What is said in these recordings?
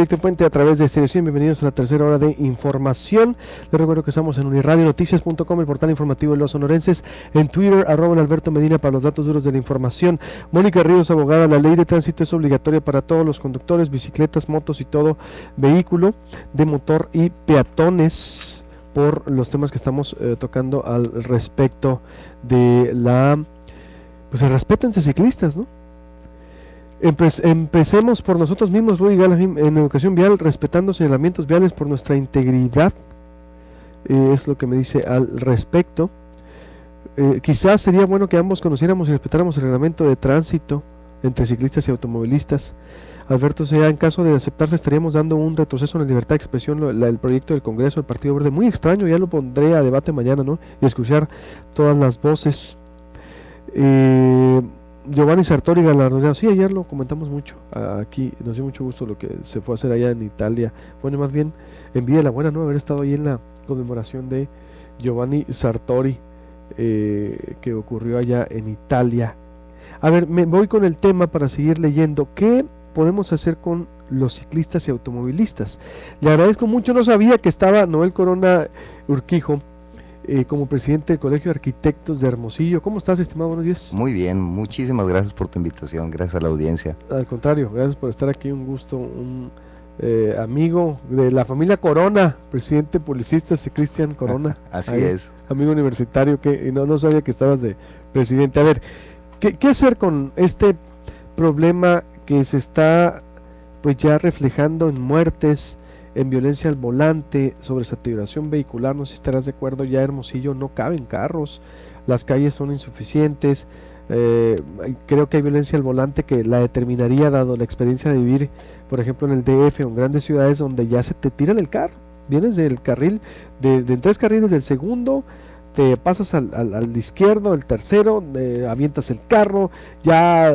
Víctor Puente a través de Stereo 100. Bienvenidos a la tercera hora de información. Les recuerdo que estamos en uniradionoticias.com, el portal informativo de los sonorenses, en Twitter, @Alberto Medina para los datos duros de la información. Mónica Ríos, abogada. La ley de tránsito es obligatoria para todos los conductores, bicicletas, motos y todo vehículo de motor y peatones, por los temas que estamos tocando al respecto de pues el respeto entre ciclistas, ¿no? Empecemos por nosotros mismos, Rudy Galahim, en educación vial, respetando señalamientos viales por nuestra integridad, es lo que me dice al respecto. Quizás sería bueno que ambos conociéramos y respetáramos el reglamento de tránsito entre ciclistas y automovilistas. Alberto Sea, en caso de aceptarse estaríamos dando un retroceso en la libertad de expresión, el proyecto del Congreso del Partido Verde, muy extraño, ya lo pondré a debate mañana, ¿no? Y escuchar todas las voces. Giovanni Sartori galardonado, sí, ayer lo comentamos mucho aquí, nos dio mucho gusto lo que se fue a hacer allá en Italia. Bueno, más bien envidia la buena, ¿no? Haber estado ahí en la conmemoración de Giovanni Sartori, que ocurrió allá en Italia. A ver, me voy con el tema para seguir leyendo. ¿Qué podemos hacer con los ciclistas y automovilistas? Le agradezco mucho, no sabía que estaba Noel Corona Urquijo como presidente del Colegio de Arquitectos de Hermosillo. ¿Cómo estás, estimado? Buenos días. Muy bien, muchísimas gracias por tu invitación, gracias a la audiencia. Al contrario, gracias por estar aquí, un gusto, un amigo de la familia Corona, presidente Publicistas y Cristian Corona. Así es. Amigo universitario, que no sabía que estabas de presidente. A ver, ¿qué hacer con este problema que se está pues ya reflejando en muertes, en violencia al volante, sobresaturación vehicular? No sé si estarás de acuerdo, ya Hermosillo no caben carros, las calles son insuficientes, creo que hay violencia al volante que la determinaría, dado la experiencia de vivir, por ejemplo, en el DF o en grandes ciudades donde ya se te tiran el carro, vienes del carril, de 3 carriles del segundo, te pasas al izquierdo, el tercero, avientas el carro, ya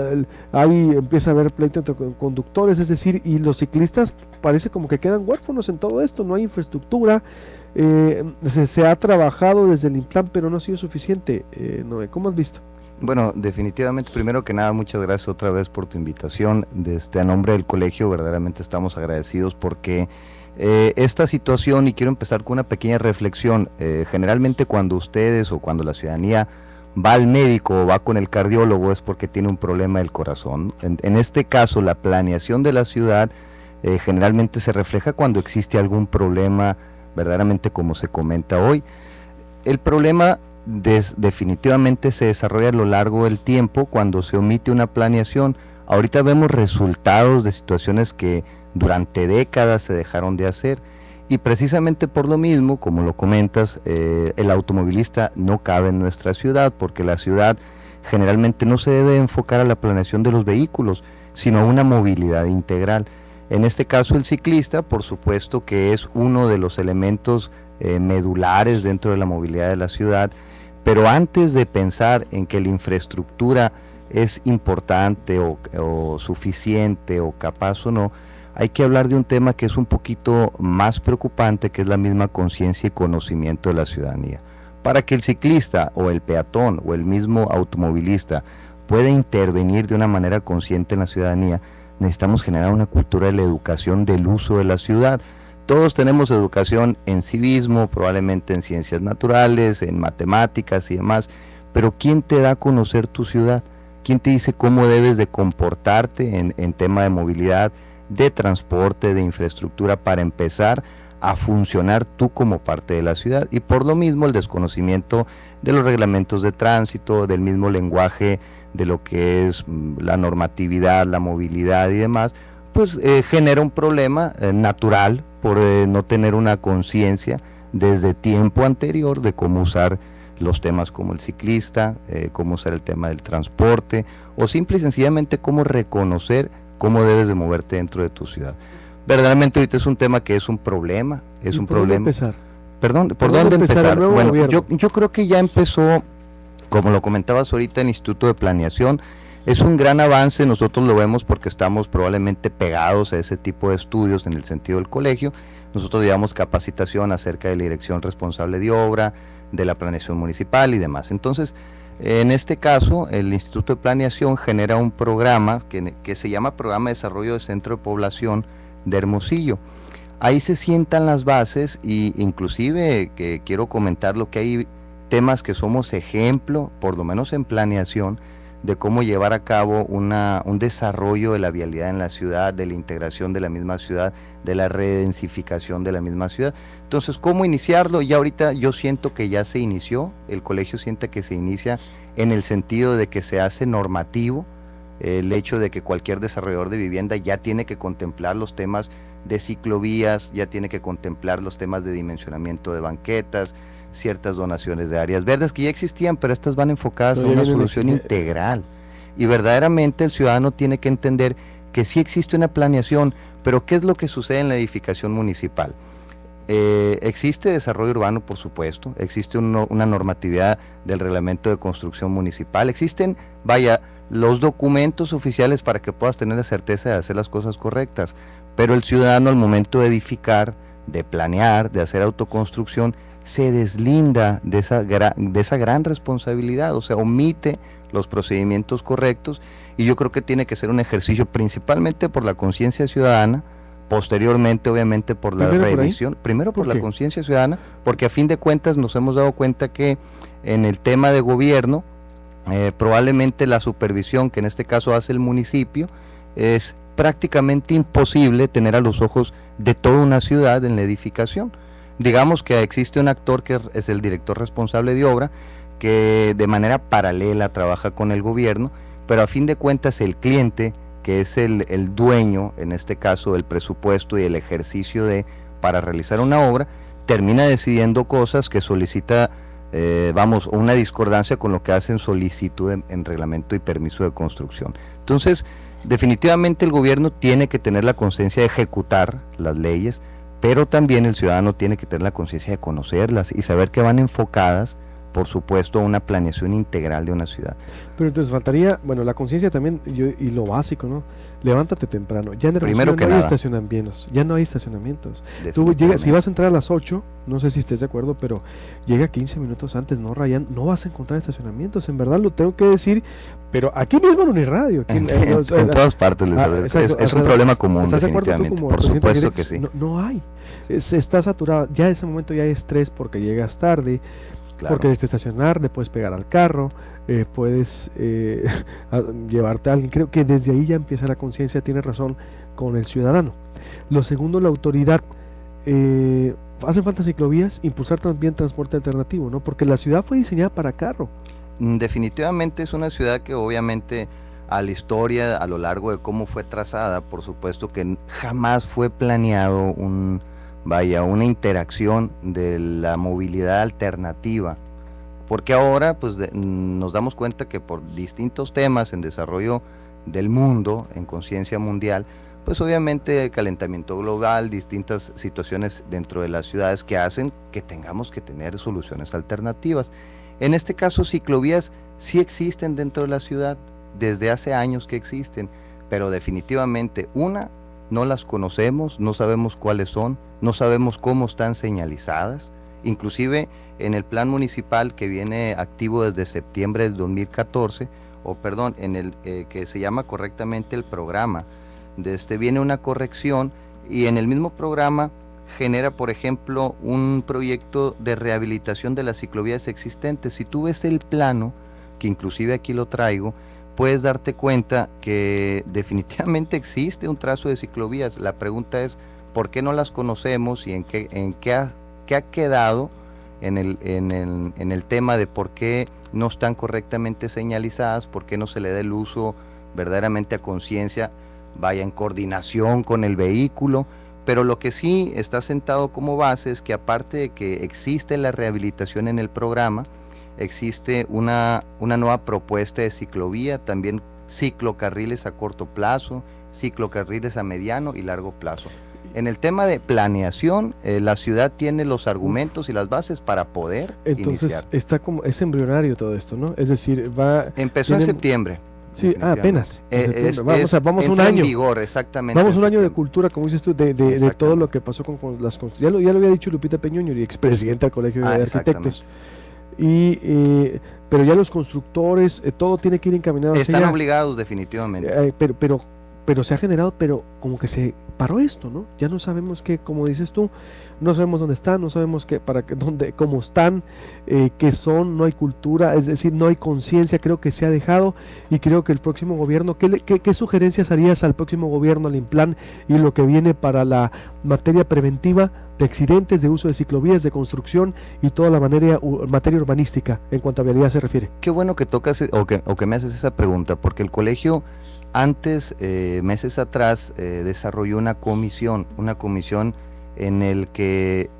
ahí empieza a haber pleito entre conductores, es decir, y los ciclistas parece como que quedan huérfanos en todo esto, no hay infraestructura, se ha trabajado desde el INPLAN, pero no ha sido suficiente. Noé, ¿cómo has visto? Bueno, definitivamente, primero que nada, muchas gracias otra vez por tu invitación. A nombre del colegio, verdaderamente estamos agradecidos porque esta situación, y quiero empezar con una pequeña reflexión, generalmente cuando ustedes o cuando la ciudadanía va al médico o va con el cardiólogo es porque tiene un problema del corazón. En este caso, la planeación de la ciudad generalmente se refleja cuando existe algún problema, verdaderamente como se comenta hoy. El problema definitivamente se desarrolla a lo largo del tiempo cuando se omite una planeación. Ahorita vemos resultados de situaciones que durante décadas se dejaron de hacer, y precisamente por lo mismo, como lo comentas, el automovilista no cabe en nuestra ciudad, porque la ciudad generalmente no se debe enfocar a la planeación de los vehículos, sino a una movilidad integral. En este caso, el ciclista, por supuesto que es uno de los elementos medulares dentro de la movilidad de la ciudad, pero antes de pensar en que la infraestructura es importante o suficiente o capaz o no, hay que hablar de un tema que es un poquito más preocupante, que es la misma conciencia y conocimiento de la ciudadanía. Para que el ciclista o el peatón o el mismo automovilista pueda intervenir de una manera consciente en la ciudadanía, necesitamos generar una cultura de la educación del uso de la ciudad. Todos tenemos educación en civismo, probablemente en ciencias naturales, en matemáticas y demás, pero ¿quién te da a conocer tu ciudad? ¿Quién te dice cómo debes de comportarte en tema de movilidad, de transporte, de infraestructura, para empezar a funcionar tú como parte de la ciudad? Y por lo mismo el desconocimiento de los reglamentos de tránsito, del mismo lenguaje de lo que es la normatividad, la movilidad y demás, pues genera un problema natural por no tener una conciencia desde tiempo anterior de cómo usar los temas como el ciclista, cómo usar el tema del transporte, o simple y sencillamente cómo reconocer cómo debes de moverte dentro de tu ciudad. Verdaderamente ahorita es un tema que es un problema, es un problema. Empezar? Perdón, ¿por dónde empezar? Bueno, yo creo que ya empezó, como lo comentabas ahorita, el Instituto de Planeación. Es un gran avance, nosotros lo vemos porque estamos probablemente pegados a ese tipo de estudios en el sentido del colegio. Nosotros llevamos capacitación acerca de la dirección responsable de obra, de la planeación municipal y demás. Entonces, en este caso, el Instituto de Planeación genera un programa que se llama Programa de Desarrollo de Centro de Población de Hermosillo. Ahí se sientan las bases y inclusive que quiero comentar lo que hay temas que somos ejemplo, por lo menos en planeación, de cómo llevar a cabo un desarrollo de la vialidad en la ciudad, de la integración de la misma ciudad, de la redensificación de la misma ciudad. Entonces, ¿cómo iniciarlo? Ya ahorita yo siento que ya se inició, el colegio siente que se inicia en el sentido de que se hace normativo, el hecho de que cualquier desarrollador de vivienda ya tiene que contemplar los temas de ciclovías, ya tiene que contemplar los temas de dimensionamiento de banquetas, ciertas donaciones de áreas verdes que ya existían, pero estas van enfocadas a una solución integral. Y verdaderamente el ciudadano tiene que entender que sí existe una planeación, pero ¿qué es lo que sucede en la edificación municipal? Existe desarrollo urbano, por supuesto, existe una normatividad del reglamento de construcción municipal, existen, vaya, los documentos oficiales para que puedas tener la certeza de hacer las cosas correctas, pero el ciudadano al momento de edificar, de planear, de hacer autoconstrucción, se deslinda de esa gran responsabilidad, o sea, omite los procedimientos correctos, y yo creo que tiene que ser un ejercicio principalmente por la conciencia ciudadana, posteriormente obviamente por la revisión, primero por la conciencia ciudadana, porque a fin de cuentas nos hemos dado cuenta que en el tema de gobierno, probablemente la supervisión que en este caso hace el municipio, es prácticamente imposible tener a los ojos de toda una ciudad en la edificación. Digamos que existe un actor que es el director responsable de obra, que de manera paralela trabaja con el gobierno, pero a fin de cuentas el cliente, que es el dueño, en este caso del presupuesto y el ejercicio para realizar una obra, termina decidiendo cosas que solicita, una discordancia con lo que hace en solicitud en reglamento y permiso de construcción. Entonces, definitivamente el gobierno tiene que tener la conciencia de ejecutar las leyes, pero también el ciudadano tiene que tener la conciencia de conocerlas y saber que van enfocadas, por supuesto, a una planeación integral de una ciudad. Pero entonces faltaría, bueno, la conciencia también, y lo básico, ¿no? Levántate temprano. Ya en el Primero que no nada, hay estacionamientos, ya no hay estacionamientos. Tú llegas, si vas a entrar a las 8, no sé si estés de acuerdo, pero llega 15 minutos antes, no, Ryan, no vas a encontrar estacionamientos, en verdad lo tengo que decir, pero aquí mismo en Uniradio. En todas partes, es un problema común, definitivamente, por supuesto que sí. No hay, está saturado, ya en ese momento ya hay estrés porque llegas tarde, claro, porque debes estacionar, le puedes pegar al carro, puedes llevarte a alguien. Creo que desde ahí ya empieza la conciencia, tiene razón, con el ciudadano. Lo segundo, la autoridad. Hacen falta ciclovías, impulsar también transporte alternativo, ¿no? Porque la ciudad fue diseñada para carro. Definitivamente es una ciudad que obviamente a la historia, a lo largo de cómo fue trazada, por supuesto que jamás fue planeado una interacción de la movilidad alternativa, porque ahora pues nos damos cuenta que por distintos temas en desarrollo del mundo, en conciencia mundial, pues obviamente el calentamiento global, distintas situaciones dentro de las ciudades que hacen que tengamos que tener soluciones alternativas. En este caso, ciclovías sí existen dentro de la ciudad, desde hace años que existen, pero definitivamente no las conocemos, no sabemos cuáles son, no sabemos cómo están señalizadas. Inclusive en el plan municipal que viene activo desde septiembre del 2014, en el que se llama correctamente el programa, viene una corrección, y en el mismo programa genera, por ejemplo, un proyecto de rehabilitación de las ciclovías existentes. Si tú ves el plano, que inclusive aquí lo traigo, puedes darte cuenta que definitivamente existe un trazo de ciclovías. La pregunta es, ¿por qué no las conocemos y en qué ha quedado en el tema de por qué no están correctamente señalizadas, por qué no se le da el uso verdaderamente a conciencia, vaya en coordinación con el vehículo? Pero lo que sí está sentado como base es que aparte de que existe la rehabilitación en el programa, existe una nueva propuesta de ciclovía, también ciclocarriles a corto plazo, ciclocarriles a mediano y largo plazo. En el tema de planeación, la ciudad tiene los argumentos y las bases para poder iniciar. Entonces es embrionario todo esto, ¿no? Es decir, empezó en septiembre. Sí, apenas. Vamos un año. En vigor, exactamente. Vamos un año de cultura, como dices tú, de todo lo que pasó con las construcciones. Ya lo había dicho Lupita Peñuño, y expresidenta del Colegio de Arquitectos. Pero ya los constructores, todo tiene que ir encaminado. Están obligados, definitivamente. Pero pero se ha generado, pero como que se paró esto, ¿no? Ya no sabemos qué, como dices tú, no sabemos dónde están, no sabemos qué, para qué, dónde, cómo están, qué son, no hay cultura, es decir, no hay conciencia, creo que se ha dejado, y creo que el próximo gobierno, ¿qué sugerencias harías al próximo gobierno, al Implan, y lo que viene para la materia preventiva de accidentes, de uso de ciclovías, de construcción y toda la materia urbanística en cuanto a vialidad se refiere? Qué bueno que tocas o que me haces esa pregunta, porque el colegio antes, meses atrás, desarrolló una comisión en la que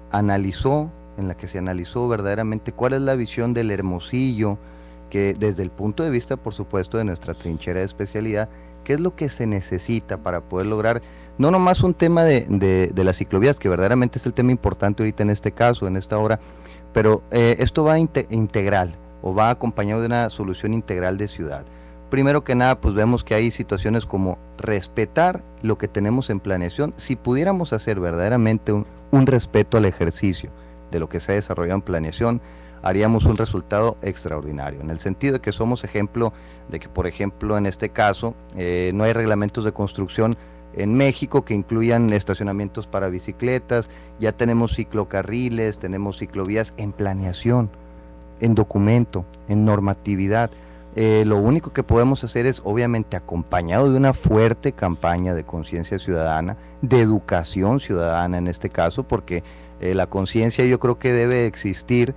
se analizó verdaderamente cuál es la visión del Hermosillo, que desde el punto de vista, por supuesto, de nuestra trinchera de especialidad, qué es lo que se necesita para poder lograr, no nomás un tema de las ciclovías, que verdaderamente es el tema importante ahorita en este caso, en esta hora, pero esto va integral, o va acompañado de una solución integral de ciudad. Primero que nada, pues vemos que hay situaciones como respetar lo que tenemos en planeación. Si pudiéramos hacer verdaderamente un respeto al ejercicio de lo que se ha desarrollado en planeación, haríamos un resultado extraordinario, en el sentido de que somos ejemplo de que, por ejemplo, en este caso, no hay reglamentos de construcción en México que incluyan estacionamientos para bicicletas, ya tenemos ciclocarriles, tenemos ciclovías en planeación, en documento, en normatividad. Lo único que podemos hacer es, obviamente, acompañado de una fuerte campaña de conciencia ciudadana, de educación ciudadana en este caso, porque la conciencia yo creo que debe existir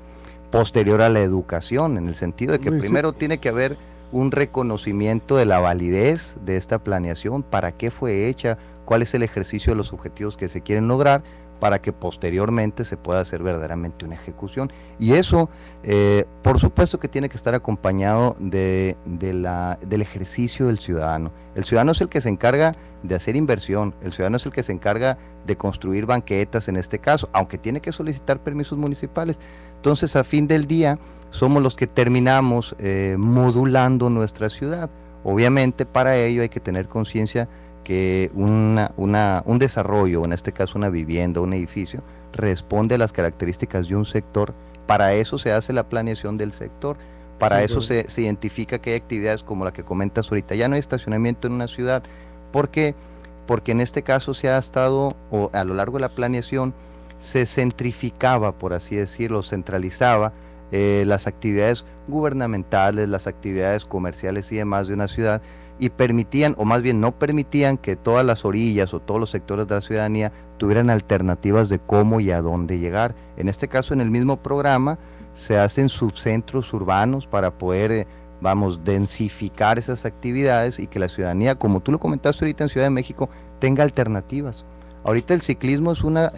posterior a la educación, en el sentido de que primero tiene que haber un reconocimiento de la validez de esta planeación, para qué fue hecha, cuál es el ejercicio de los objetivos que se quieren lograr, para que posteriormente se pueda hacer verdaderamente una ejecución. Y eso, por supuesto que tiene que estar acompañado del ejercicio del ciudadano. El ciudadano es el que se encarga de hacer inversión, el ciudadano es el que se encarga de construir banquetas en este caso, aunque tiene que solicitar permisos municipales. Entonces, a fin del día, somos los que terminamos modulando nuestra ciudad. Obviamente, para ello hay que tener conciencia que un desarrollo, en este caso una vivienda, un edificio, responde a las características de un sector. Para eso se hace la planeación del sector, para eso se identifica que hay actividades como la que comentas ahorita. Ya no hay estacionamiento en una ciudad, porque en este caso se ha estado, o a lo largo de la planeación, se centrificaba, por así decirlo, centralizaba las actividades gubernamentales, las actividades comerciales y demás de una ciudad, y permitían, o más bien no permitían, que todas las orillas o todos los sectores de la ciudadanía tuvieran alternativas de cómo y a dónde llegar. En este caso, en el mismo programa, se hacen subcentros urbanos para poder, densificar esas actividades, y que la ciudadanía, como tú lo comentaste ahorita en Ciudad de México, tenga alternativas. Ahorita el ciclismo es una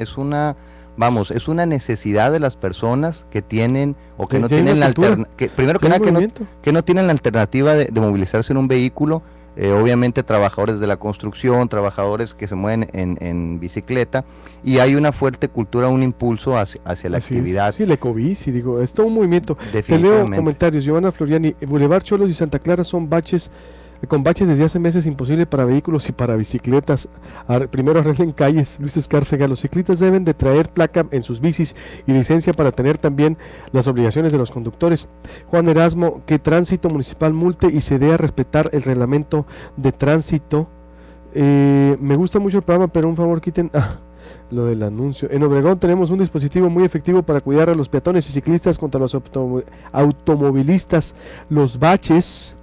necesidad de las personas que tienen o que no tienen la que no tienen la alternativa de movilizarse en un vehículo. Obviamente trabajadores de la construcción, trabajadores que se mueven en bicicleta, y hay una fuerte cultura, un impulso hacia la actividad. Sí, la ecobici, digo, es todo un movimiento. Te leo comentarios. Giovanna Floriani: Boulevard Cholos y Santa Clara son con baches desde hace meses, imposible para vehículos y para bicicletas. Primero arreglen calles. Luis Escárcega: los ciclistas deben de traer placa en sus bicis y licencia para tener también las obligaciones de los conductores. Juan Erasmo: que tránsito municipal multe y se dé a respetar el reglamento de tránsito. Me gusta mucho el programa, pero un favor quiten lo del anuncio. En Obregón tenemos un dispositivo muy efectivo para cuidar a los peatones y ciclistas contra los automovilistas. Los baches.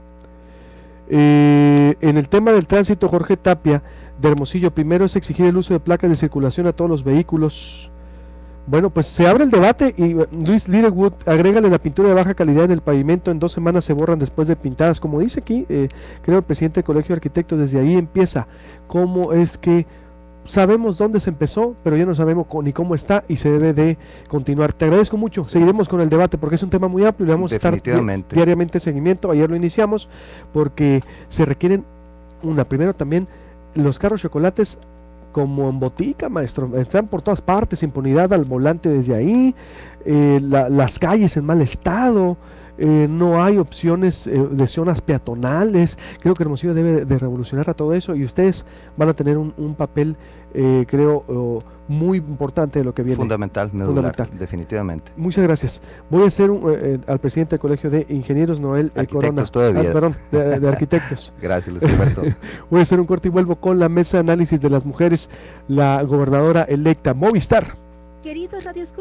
En el tema del tránsito, Jorge Tapia de Hermosillo: primero es exigir el uso de placas de circulación a todos los vehículos. Bueno, pues se abre el debate. Y Luis Littlewood: agrégale la pintura de baja calidad en el pavimento, en 2 semanas se borran después de pintadas. Como dice aquí, creo el presidente del Colegio de Arquitectos, desde ahí empieza. Cómo es que sabemos dónde se empezó, pero ya no sabemos ni cómo está, y se debe de continuar. Te agradezco mucho. Seguiremos con el debate porque es un tema muy amplio y le vamos a estar diariamente seguimiento. Ayer lo iniciamos porque se requieren primero también los carros chocolates como en botica, maestro, están por todas partes, impunidad al volante desde ahí, las calles en mal estado, no hay opciones de zonas peatonales. Creo que Hermosillo debe de revolucionar a todo eso y ustedes van a tener un papel, creo, muy importante de lo que viene. Fundamental, medular, definitivamente. Muchas gracias. Voy a hacer al presidente del Colegio de Ingenieros, Noel Corona. Todavía. Perdón, de arquitectos. Gracias, Luis Alberto. Voy a hacer un corte y vuelvo con la mesa de análisis de las mujeres, la gobernadora electa Movistar. Queridos radioescuchas.